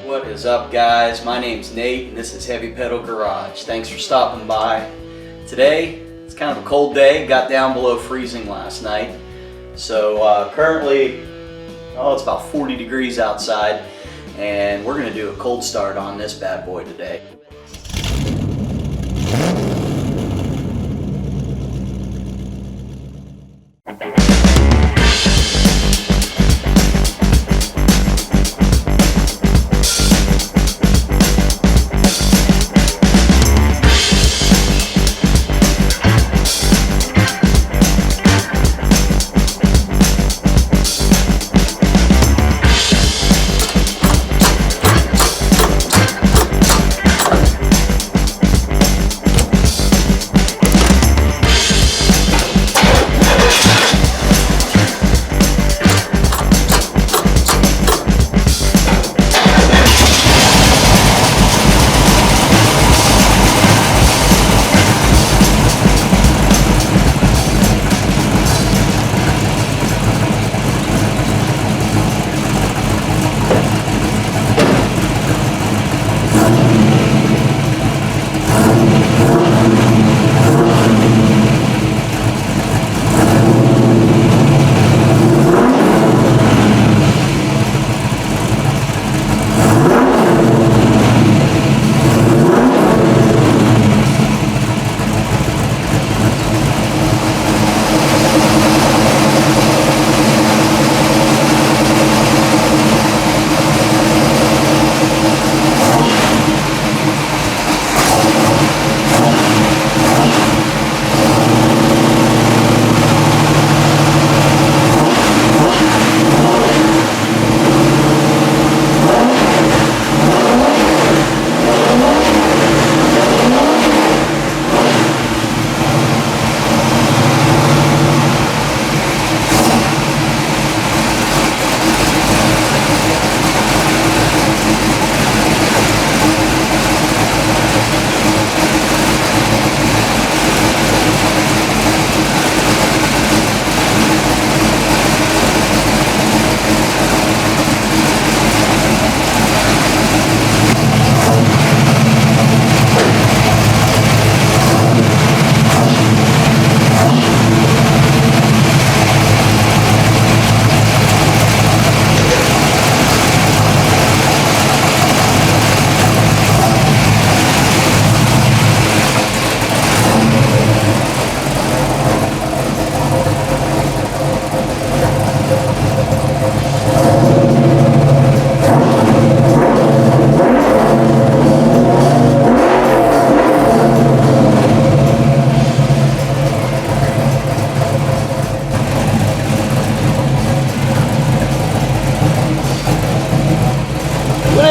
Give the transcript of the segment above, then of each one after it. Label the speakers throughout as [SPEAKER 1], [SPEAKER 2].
[SPEAKER 1] What is up, guys? My name's Nate and this is Heavy Pedal Garage. Thanks for stopping by. Today, it's kind of a cold day. Got down below freezing last night. So currently, it's about 40 degrees outside, and we're going to do a cold start on this bad boy today.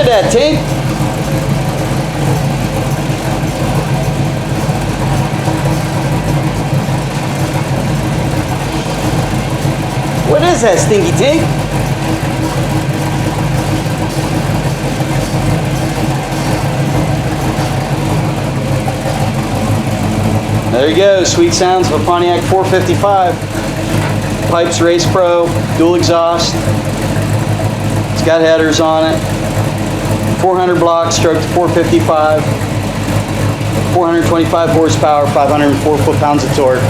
[SPEAKER 1] That tape? What is that stinky tape? There you go, sweet sounds of a Pontiac 455. Pypes Race Pro, dual exhaust. It's got headers on it. 400 blocks, stroke to 455, 425 horsepower, 504 foot-pounds of torque.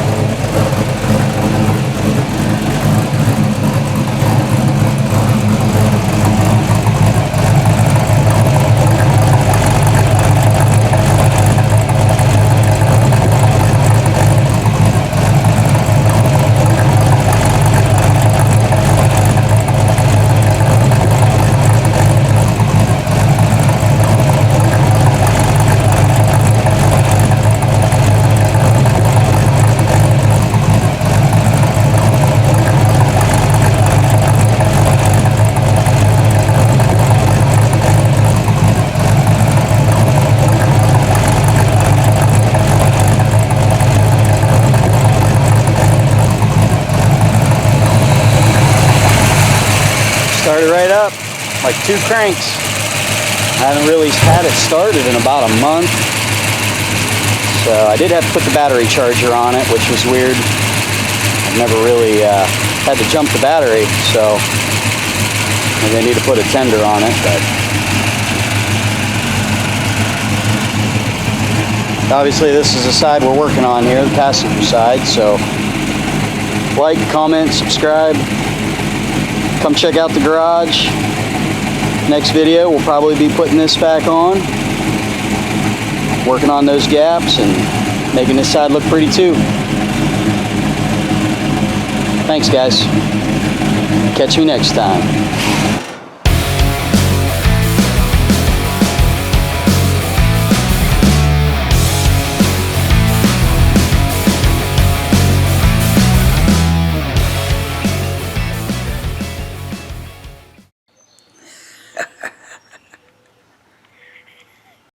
[SPEAKER 1] Started right up, like 2 cranks. I haven't really had it started in about a month. So I did have to put the battery charger on it, which was weird. I've never really had to jump the battery, so maybe I need to put a tender on it, but Obviously this is the side we're working on here, the passenger side, so like, comment, subscribe, come check out the garage. Next video we'll probably be putting this back on, working on those gaps and making this side look pretty too. Thanks guys, catch me next time.